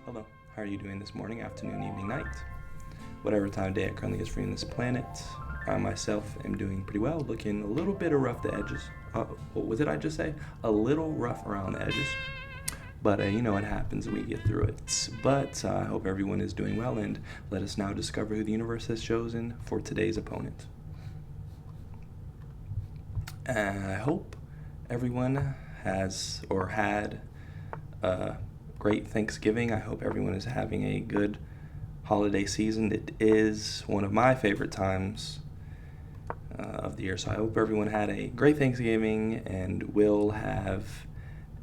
Hello, how are you doing this morning, afternoon, evening, night? Whatever time of day it currently is for you on this planet. I myself am doing pretty well, looking a little bit rough the edges. What did I just say? A little rough around the edges. But you know what happens, we get through it. But I hope everyone is doing well, and let us now discover who the universe has chosen for today's opponent. I hope everyone has or had a great Thanksgiving. I hope everyone is having a good holiday season. It is one of my favorite times of the year, so I hope everyone had a great Thanksgiving and will have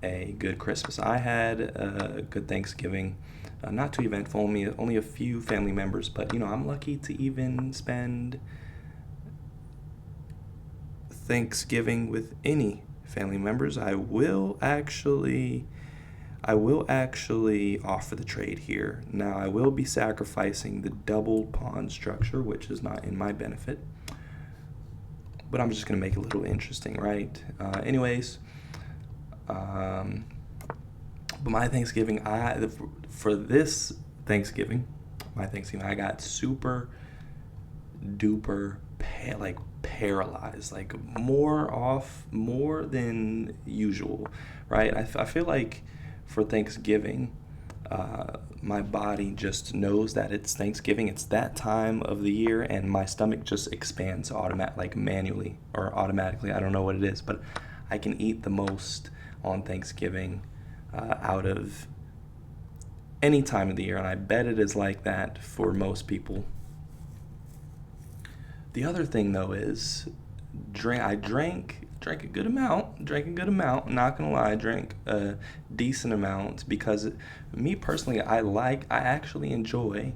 a good Christmas. I had a good Thanksgiving, not too eventful, only a few family members, but I'm lucky to even spend Thanksgiving with any family members. I will actually offer the trade here. Now, I will be sacrificing the double pawn structure, which is not in my benefit. But I'm just going to make it a little interesting, right? But my Thanksgiving, for this Thanksgiving, I got super duper paralyzed, like more than usual, right? I feel like for Thanksgiving, my body just knows that it's Thanksgiving. It's that time of the year, and my stomach just expands manually or automatically. I don't know what it is, but I can eat the most on Thanksgiving out of any time of the year, and I bet it is like that for most people. The other thing though is I drank a good amount. Not gonna lie, I drank a decent amount because me personally, I actually enjoy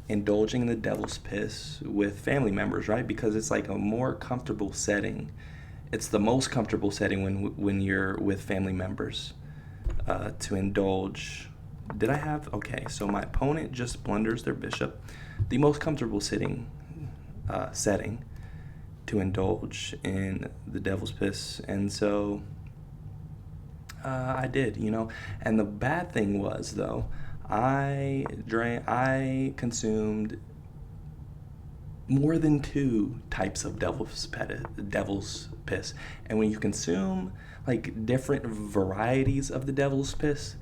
indulging in the devil's piss with family members, right? Because it's like a more comfortable setting. It's the most comfortable setting when you're with family members to indulge. Did I have? Okay, so my opponent just blunders their bishop. The most comfortable setting to indulge in the devil's piss, and so I did, And the bad thing was, though, I consumed more than two types of devil's piss, and when you consume like different varieties of the devil's piss,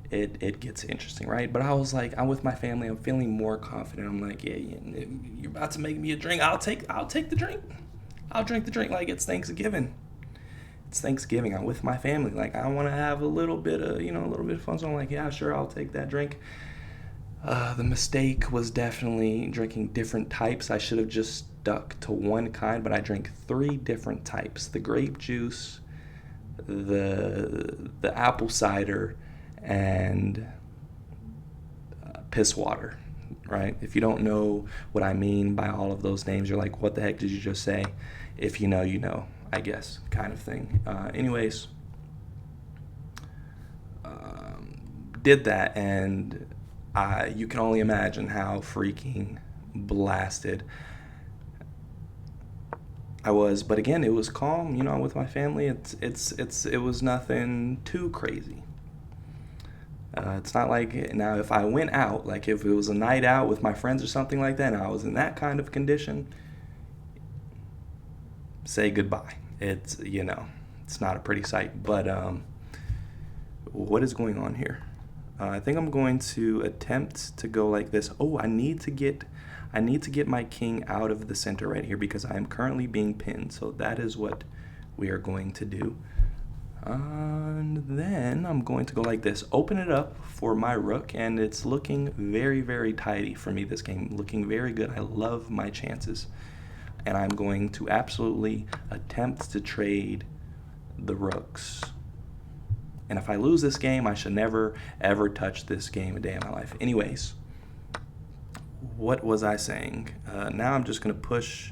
it gets interesting, right? But I was like, I'm with my family. I'm feeling more confident. I'm like, yeah, you're about to make me a drink. I'll take the drink. I'll drink the drink like it's Thanksgiving. It's Thanksgiving. I'm with my family. Like I want to have a little bit of fun. So I'm like, yeah, sure, I'll take that drink. The mistake was definitely drinking different types. I should have just stuck to one kind, but I drank three different types: the grape juice, the apple cider, and piss water, right? If you don't know what I mean by all of those names, you're like, what the heck did you just say? If you know, you know, I guess, kind of thing. Did that, and you can only imagine how freaking blasted I was. But again, it was calm, with my family. It was nothing too crazy. It's not like now if I went out, like if it was a night out with my friends or something like that, and I was in that kind of condition, say goodbye. It's not a pretty sight. But what is going on here? I think I'm going to attempt to go like this. Oh, I need to get my king out of the center right here because I am currently being pinned. So that is what we are going to do. And then I'm going to go like this, open it up for my rook, and it's looking very, very tidy for me this game, looking very good. I love my chances, and I'm going to absolutely attempt to trade the rooks. And if I lose this game, I should never, ever touch this game a day in my life. Anyways, what was I saying? Now I'm just going to push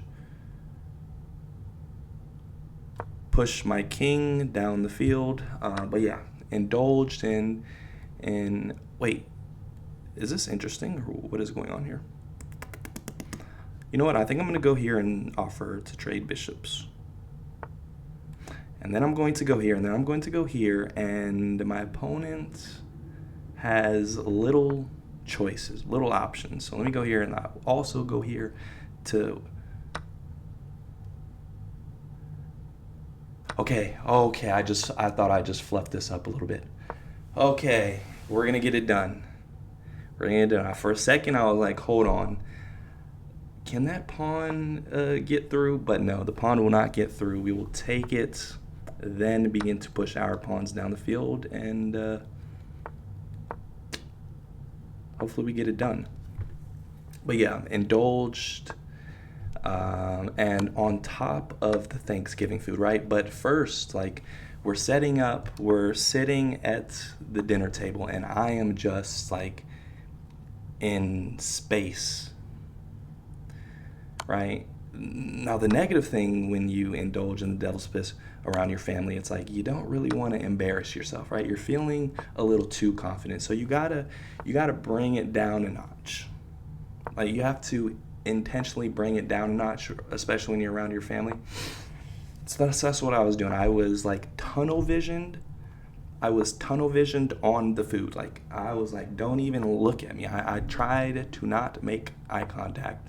my king down the field. But yeah, indulged in wait, is this interesting or what is going on here? You know what? I think I'm going to go here and offer to trade bishops. And then I'm going to go here, and then I'm going to go here, and my opponent has little choices, little options. So let me go here, and I'll also go here to, okay, I thought I just fluffed this up a little bit. Okay, we're gonna get it done. We're gonna get it done. For a second, I was like, hold on, can that pawn get through? But no, the pawn will not get through. We will take it, then begin to push our pawns down the field, and hopefully we get it done. But yeah, indulged, and on top of the Thanksgiving food, right? But first, like, we're sitting at the dinner table, and I am just like in space, right? Now, the negative thing when you indulge in the devil's piss around your family, it's like you don't really want to embarrass yourself, right? You're feeling a little too confident, so you gotta bring it down a notch. Like, you have to intentionally bring it down a notch, especially when you're around your family. So that's what I was doing. I was like tunnel visioned. I was tunnel visioned on the food. Like, I was like, don't even look at me. I tried to not make eye contact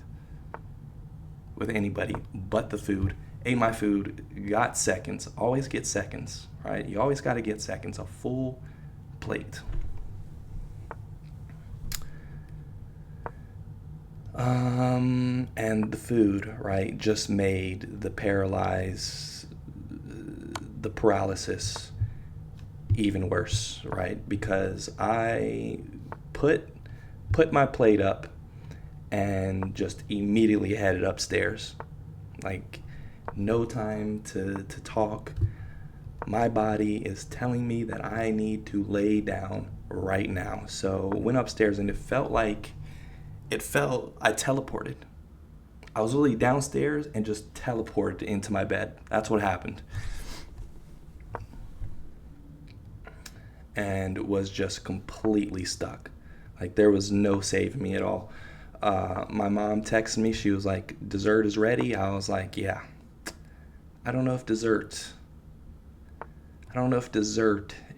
with anybody but the food. Ate my food, got seconds. Always get seconds, right? You always got to get seconds. A full plate. And the food, right, just made the paralysis even worse, right? Because I put my plate up and just immediately headed upstairs. Like, no time to talk. My body is telling me that I need to lay down right now. So went upstairs, and it felt I teleported. I was really downstairs and just teleported into my bed. That's what happened. And was just completely stuck. Like, there was no saving me at all. My mom texted me. She was like, dessert is ready. I was like, yeah. I don't know if dessert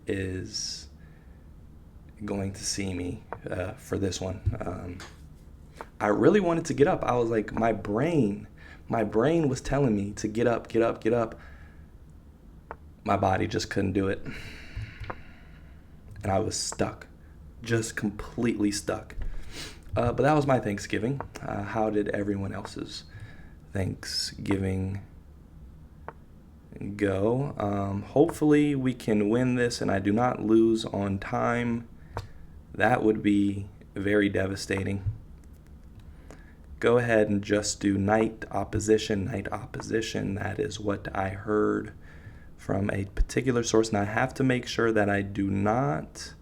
is going to see me for this one. I really wanted to get up. I was like, my brain was telling me to get up. My body just couldn't do it. And I was stuck, just completely stuck. But that was my Thanksgiving. How did everyone else's Thanksgiving go? Hopefully we can win this and I do not lose on time. That would be very devastating. Go ahead and just do knight opposition. That is what I heard from a particular source. And I have to make sure that I do not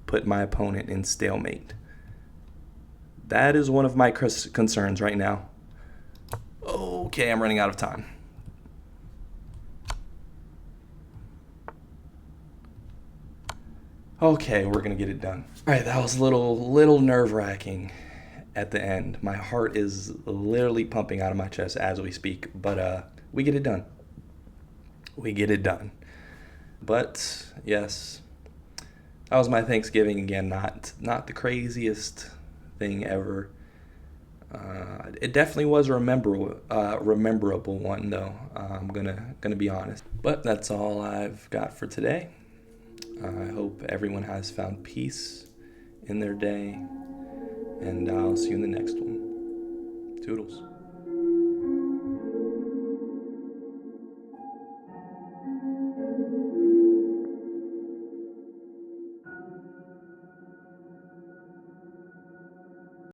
put my opponent in stalemate. That is one of my concerns right now. Okay, I'm running out of time. Okay, we're gonna get it done. All right, that was a little nerve-wracking at the end. My heart is literally pumping out of my chest as we speak, but we get it done. But yes, that was my Thanksgiving again. Not the craziest thing ever. It definitely was a rememberable one, though. I'm gonna be honest. But that's all I've got for today. I hope everyone has found peace in their day, and I'll see you in the next one. Toodles.